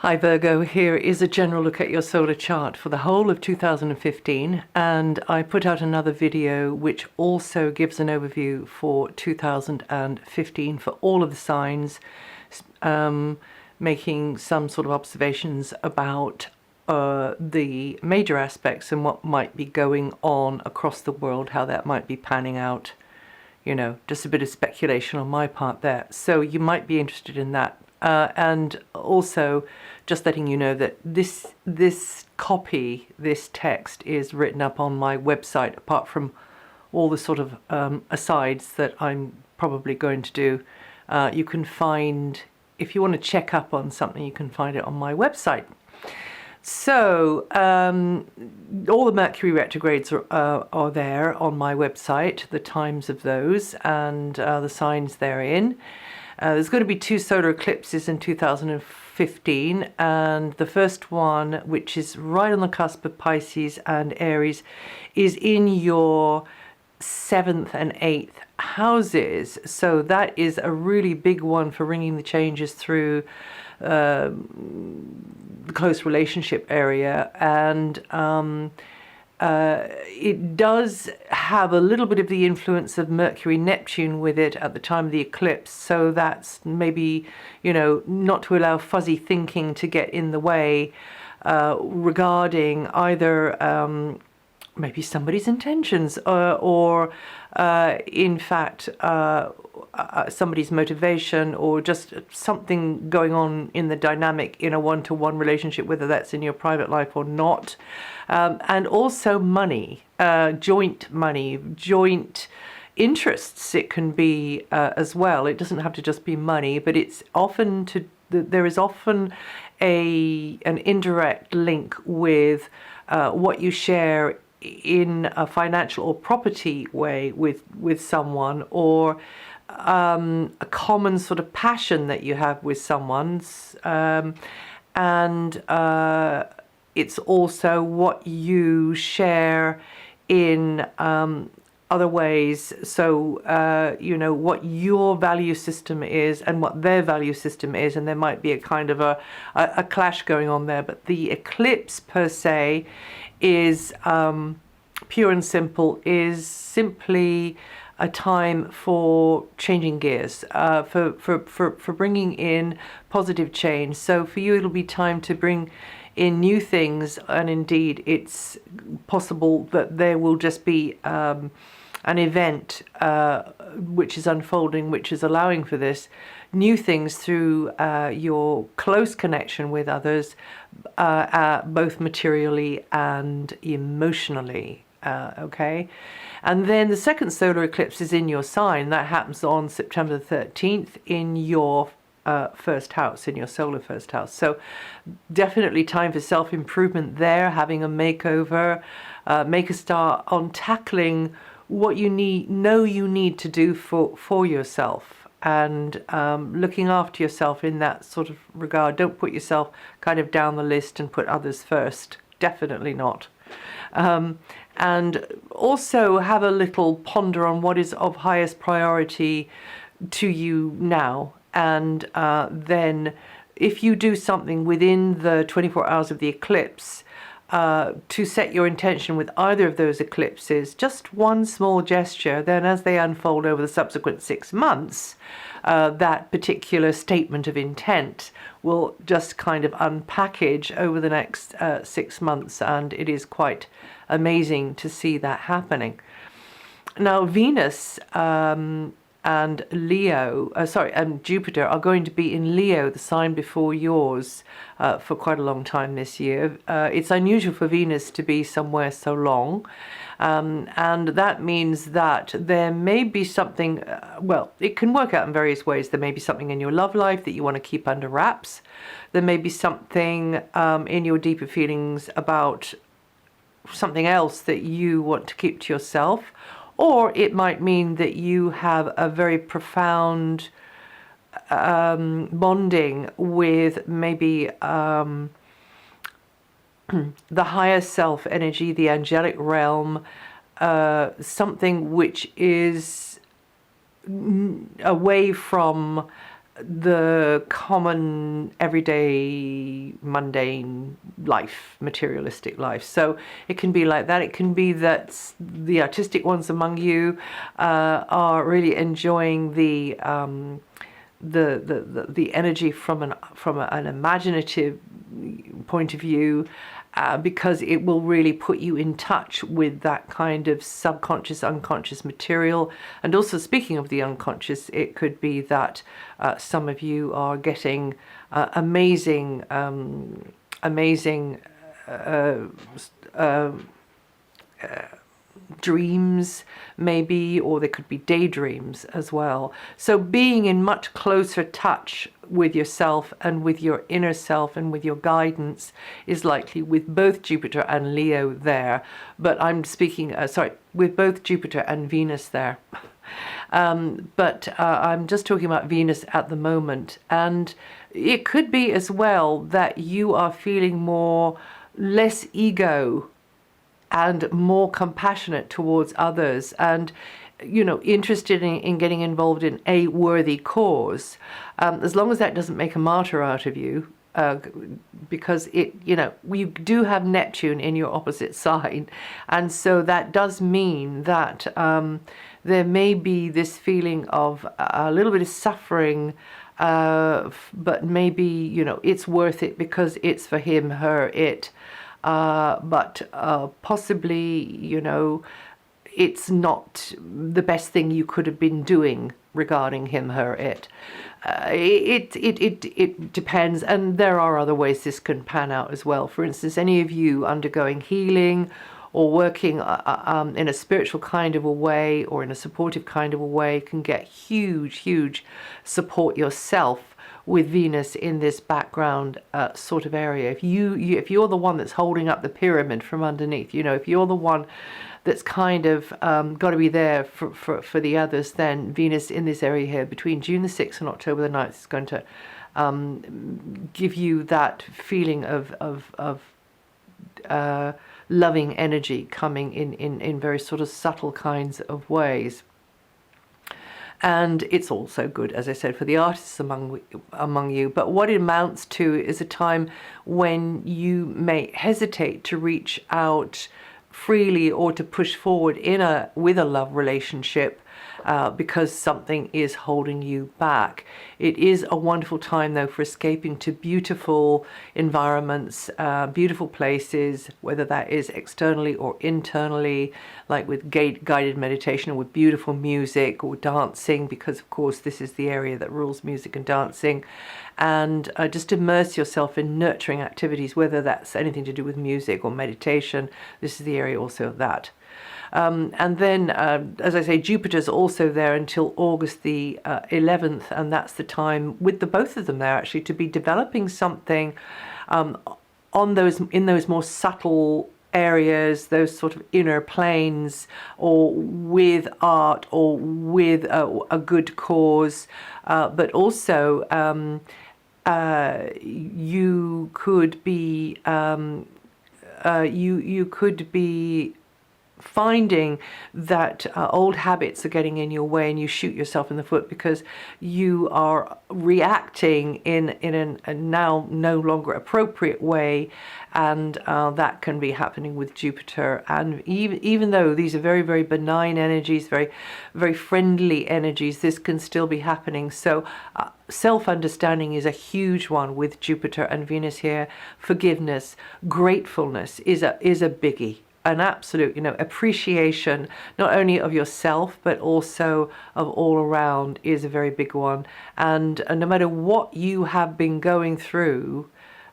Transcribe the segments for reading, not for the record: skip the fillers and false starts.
Hi Virgo, here is a general look at your solar chart for the whole of 2015, and I put out another video which also gives an overview for 2015 for all of the signs, making some sort of observations about the major aspects and what might be going on across the world, how that might be panning out. You know, just a bit of speculation on my part there. So you might be interested in that. And also just letting you know that this text is written up on my website, apart from all the sort of asides that I'm probably going to do. You can find, if you want to check up on something, you can find it on my website. So all the Mercury retrogrades are there on my website, the times of those and the signs therein. There's going to be 2 solar eclipses in 2015, and the first one, which is right on the cusp of Pisces and Aries, is in your 7th and 8th houses. So that is a really big one for bringing the changes through the close relationship area, and it does have a little bit of the influence of Mercury-Neptune with it at the time of the eclipse, so that's maybe, you know, not to allow fuzzy thinking to get in the way regarding either maybe somebody's intentions or in fact somebody's motivation, or just something going on in the dynamic in a one-to-one relationship, whether that's in your private life or not. And also money, joint interests it can be as well. It doesn't have to just be money, but it's often there is often an indirect link with what you share in a financial or property way with someone, or a common sort of passion that you have with someone's, and it's also what you share in other ways. So you know, what your value system is and what their value system is, and there might be a kind of a clash going on there. But the eclipse per se is pure and simple, is simply a time for changing gears, for bringing in positive change. So for you, it'll be time to bring in new things, and indeed it's possible that there will just be an event which is unfolding, which is allowing for this, new things through your close connection with others, both materially and emotionally. Okay, and then the second solar eclipse is in your sign. That happens on September the 13th in your first house, in your solar first house. So definitely time for self-improvement there, having a makeover, make a start on tackling what you need to do for yourself, and looking after yourself in that sort of regard. Don't put yourself kind of down the list and put others first. Definitely not. And also have a little ponder on what is of highest priority to you now. And then if you do something within the 24 hours of the eclipse, to set your intention with either of those eclipses, just one small gesture, then as they unfold over the subsequent 6 months, that particular statement of intent will just kind of unpackage over the next 6 months, and it is quite amazing to see that happening. Now, Venus and Jupiter are going to be in Leo, the sign before yours, for quite a long time this year. It's unusual for Venus to be somewhere so long, and that means that there may be something, well, it can work out in various ways. There may be something in your love life that you want to keep under wraps. There may be something in your deeper feelings about something else that you want to keep to yourself. Or it might mean that you have a very profound bonding with maybe the higher self energy, the angelic realm, something which is away from the common, everyday, mundane life, materialistic life. So it can be like that. It can be that the artistic ones among you are really enjoying the energy from an imaginative point of view, because it will really put you in touch with that kind of subconscious, unconscious material. And also, speaking of the unconscious, it could be that some of you are getting amazing dreams, maybe, or there could be daydreams as well. So being in much closer touch with yourself and with your inner self and with your guidance is likely with both Jupiter and Leo there. But I'm speaking, with both Jupiter and Venus there. But I'm just talking about Venus at the moment. And it could be as well that you are feeling less ego and more compassionate towards others, and interested in getting involved in a worthy cause, as long as that doesn't make a martyr out of you, because you do have Neptune in your opposite sign, and so that does mean that there may be this feeling of a little bit of suffering, but maybe it's worth it because it's for him, her, it. But possibly, it's not the best thing you could have been doing regarding him, her, it. It depends, and there are other ways this can pan out as well. For instance, any of you undergoing healing or working in a spiritual kind of a way or in a supportive kind of a way can get huge support yourself with Venus in this background sort of area. If you're the one that's holding up the pyramid from underneath, if you're the one that's kind of got to be there for the others, then Venus in this area here between June the 6th and October the 9th is going to give you that feeling of loving energy coming in very sort of subtle kinds of ways. And it's also good, as I said, for the artists among you. But what it amounts to is a time when you may hesitate to reach out freely or to push forward with a love relationship because something is holding you back. It is a wonderful time, though, for escaping to beautiful environments, beautiful places, whether that is externally or internally, like with guided meditation or with beautiful music or dancing, because, of course, this is the area that rules music and dancing. And just immerse yourself in nurturing activities, whether that's anything to do with music or meditation. This is the area also of that. And then, as I say, Jupiter's also there until August the 11th, and that's the time with the both of them there actually to be developing something in those more subtle areas, those sort of inner planes, or with art or with a good cause, but also you could be you could be finding that old habits are getting in your way and you shoot yourself in the foot because you are reacting in a now no longer appropriate way, and that can be happening with Jupiter. And even though these are very, very benign energies, very, very friendly energies, this can still be happening. So self-understanding is a huge one with Jupiter and Venus here. Forgiveness, gratefulness is a biggie. An absolute, appreciation not only of yourself but also of all around is a very big one. And no matter what you have been going through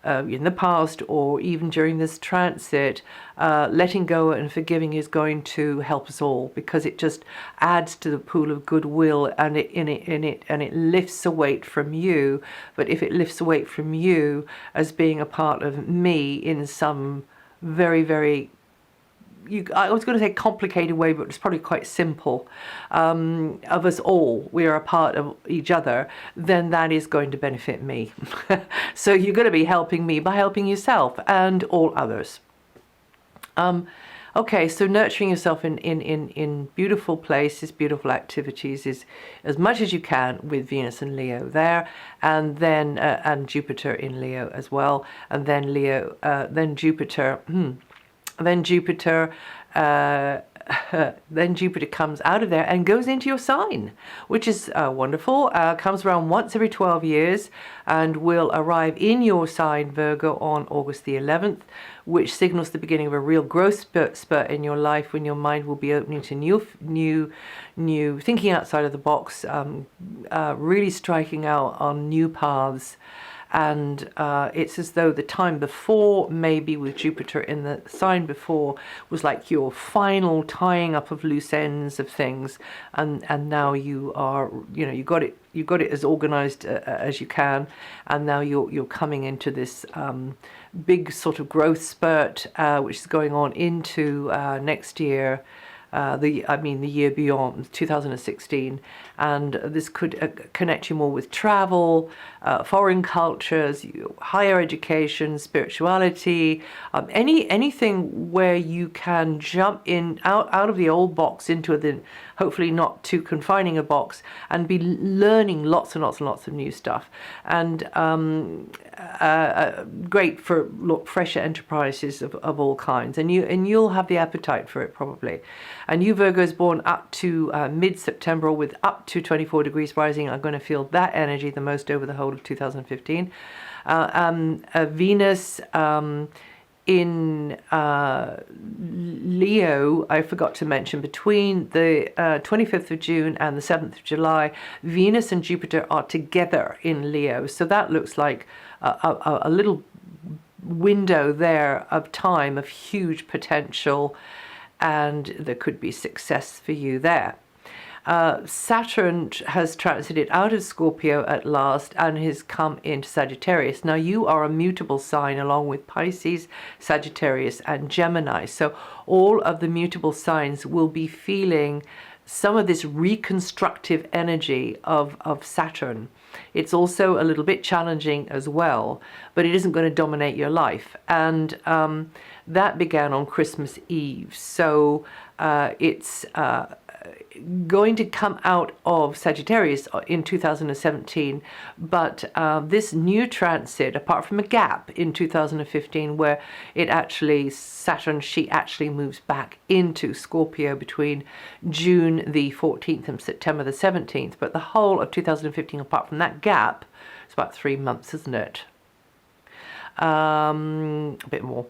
in the past or even during this transit, letting go and forgiving is going to help us all, because it just adds to the pool of goodwill, and it lifts a weight from you. But if it lifts a weight from you as being a part of me in some very, very I was going to say complicated way, but it's probably quite simple, of us all, we are a part of each other, then that is going to benefit me. So you're going to be helping me by helping yourself and all others. Okay, so nurturing yourself in beautiful places, beautiful activities is as much as you can with Venus and Leo there, and then and Jupiter in Leo as well, and then then Jupiter, then Jupiter. Then Jupiter comes out of there and goes into your sign, which is wonderful. Comes around once every 12 years and will arrive in your sign, Virgo, on August the 11th, which signals the beginning of a real growth spurt in your life, when your mind will be opening to new thinking outside of the box, really striking out on new paths. And it's as though the time before, maybe with Jupiter in the sign before, was like your final tying up of loose ends of things, and now you are, you got it as organized as you can, and now you're coming into this big sort of growth spurt, which is going on into next year. The year beyond 2016, and this could connect you more with travel, foreign cultures, higher education, spirituality, anything where you can jump in out of the old box into the hopefully not too confining a box, and be learning lots and lots and lots of new stuff, and great for fresher enterprises of all kinds, and you'll have the appetite for it probably. And you Virgos born up to mid-September, with up to 24 degrees rising, are going to feel that energy the most over the whole of 2015. Venus in Leo, I forgot to mention, between the 25th of June and the 7th of July, Venus and Jupiter are together in Leo. So that looks like a little window there of time of huge potential, and there could be success for you there. Saturn has transited out of Scorpio at last and has come into Sagittarius. Now you are a mutable sign along with Pisces, Sagittarius and Gemini. So all of the mutable signs will be feeling some of this reconstructive energy of Saturn. It's also a little bit challenging as well, but it isn't going to dominate your life. And that began on Christmas Eve. So it's going to come out of Sagittarius in 2017, but this new transit, apart from a gap in 2015 where Saturn actually moves back into Scorpio between June the 14th and September the 17th, but the whole of 2015, apart from that gap, it's about 3 months, isn't it? A bit more,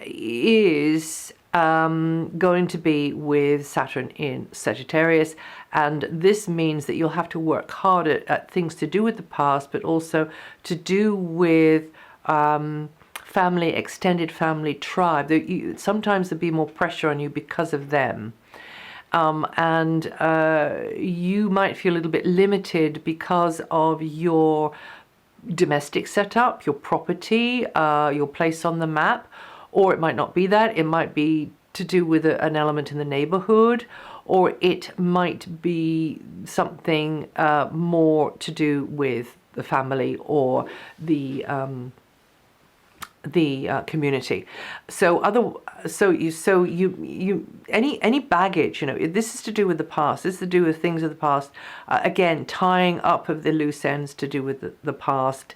is going to be with Saturn in Sagittarius, and this means that you'll have to work harder at things to do with the past, but also to do with family, extended family, tribe. Sometimes there'll be more pressure on you because of them. And you might feel a little bit limited because of your domestic setup, your property, your place on the map. Or it might not be that. It might be to do with an element in the neighborhood, or it might be something more to do with the family or the community. So any baggage, this is to do with the past. This is to do with things of the past. Again, tying up of the loose ends to do with the past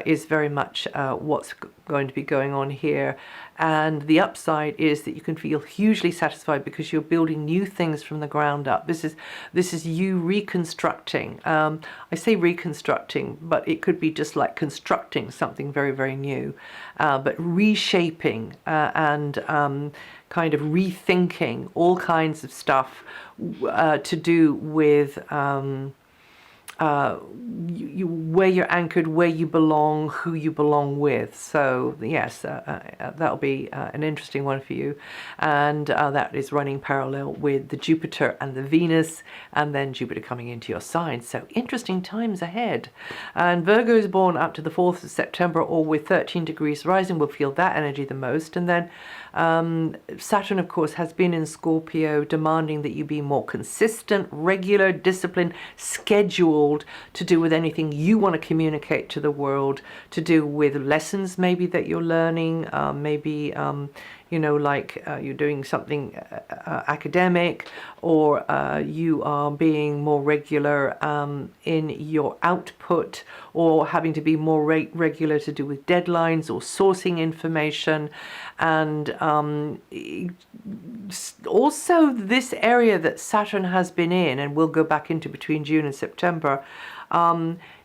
is very much what's going to be going on here. And the upside is that you can feel hugely satisfied because you're building new things from the ground up. This is you reconstructing. I say reconstructing, but it could be just like constructing something very, very new, but reshaping and kind of rethinking all kinds of stuff to do with where you're anchored, where you belong, who you belong with. So yes, that'll be an interesting one for you, and that is running parallel with the Jupiter and the Venus, and then Jupiter coming into your sign. So interesting times ahead. And Virgos born up to the 4th of September, or with 13 degrees rising, will feel that energy the most. And then Saturn, of course, has been in Scorpio, demanding that you be more consistent, regular, disciplined, scheduled, to do with anything you want to communicate to the world, to do with lessons maybe that you're learning, maybe like you're doing something academic, or you are being more regular in your output, or having to be more regular to do with deadlines or sourcing information. And also this area that Saturn has been in and will go back into between June and September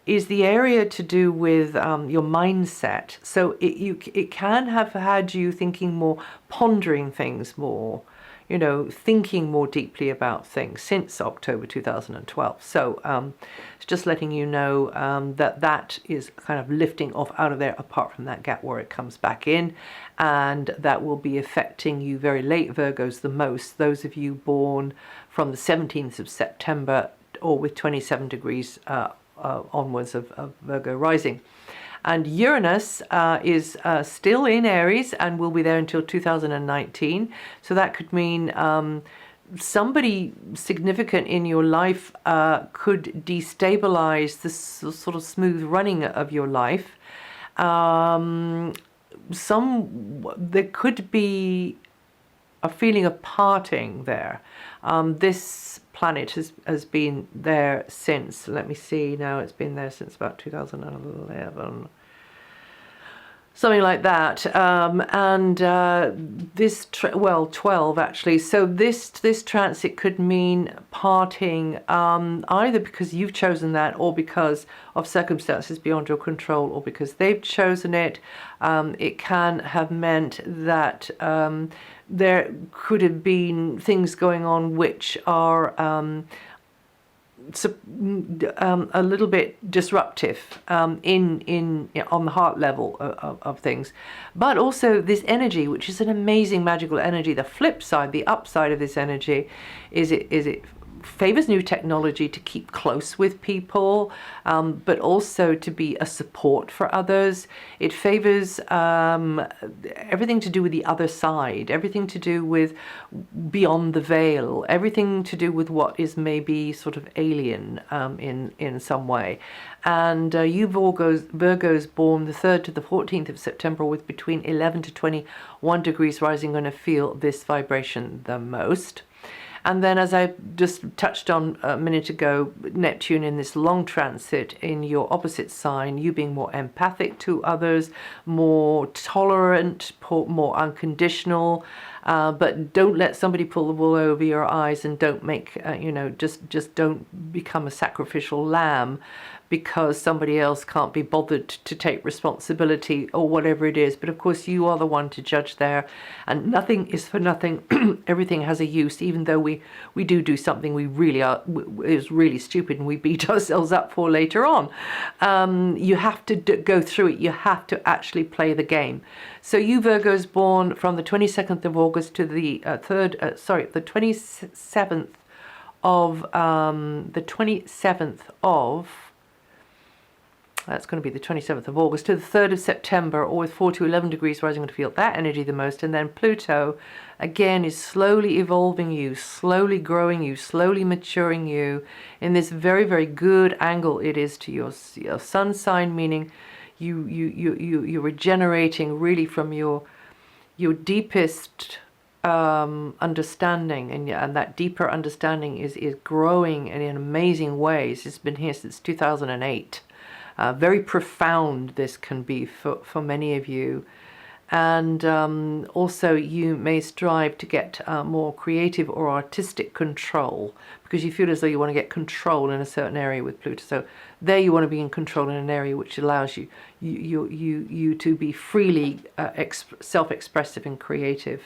is the area to do with your mindset. So it can have had you thinking more, pondering things more, thinking more deeply about things since October 2012. So it's just letting you know that is kind of lifting off out of there, apart from that gap where it comes back in. And that will be affecting you very late Virgos the most, those of you born from the 17th of September or with 27 degrees onwards of Virgo rising. And Uranus is still in Aries and will be there until 2019. So that could mean somebody significant in your life could destabilize the sort of smooth running of your life. There could be a feeling of parting there. This planet has been there since, let me see now, it's been there since about 2011, something like that. This 12 actually. So this transit could mean parting, either because you've chosen that, or because of circumstances beyond your control, or because they've chosen it. It can have meant that there could have been things going on which are a little bit disruptive on the heart level of things. But also this energy, which is an amazing magical energy. The flip side, the upside of this energy is it favors new technology to keep close with people, but also to be a support for others. It favors everything to do with the other side, everything to do with beyond the veil, everything to do with what is maybe sort of alien in some way. And you Virgos born the 3rd to the 14th of September with between 11 to 21 degrees rising, going to feel this vibration the most. And then, as I just touched on a minute ago, Neptune in this long transit in your opposite sign, you being more empathic to others, more tolerant, more unconditional, but don't let somebody pull the wool over your eyes, and don't make, just don't become a sacrificial lamb because somebody else can't be bothered to take responsibility or whatever it is. But of course you are the one to judge there, and nothing is for nothing. Everything has a use, even though we do something we really is really stupid and we beat ourselves up for later on. You have to go through it. You have to actually play the game. So you Virgos born from the 22nd of August to the 27th of that's going to be the 27th of August to the 3rd of September, or with 4 to 11 degrees rising, going to feel that energy the most. And then Pluto, again, is slowly evolving you, slowly growing you, slowly maturing you in this very, very good angle it is to your sun sign, meaning you're regenerating really from your deepest understanding, and that deeper understanding is growing in amazing ways. It's been here since 2008. Very profound this can be for many of you. And also you may strive to get more creative or artistic control, because you feel as though you want to get control in a certain area with Pluto. So there you want to be in control in an area which allows you to be freely self-expressive and creative.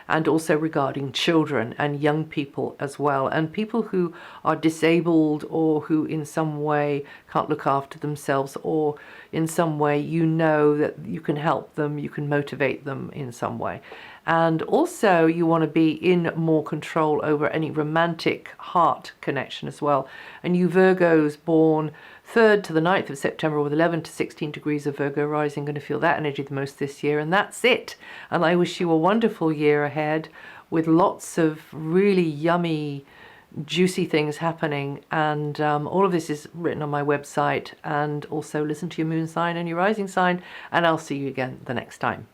And also regarding children and young people as well, and people who are disabled, or who in some way can't look after themselves, or in some way that you can help them, you can motivate them in some way. And also you want to be in more control over any romantic heart connection as well. And you Virgos born 3rd to the 9th of September with 11 to 16 degrees of Virgo rising, going to feel that energy the most this year. And that's it. And I wish you a wonderful year ahead with lots of really yummy, juicy things happening. And all of this is written on my website. And also listen to your moon sign and your rising sign. And I'll see you again the next time.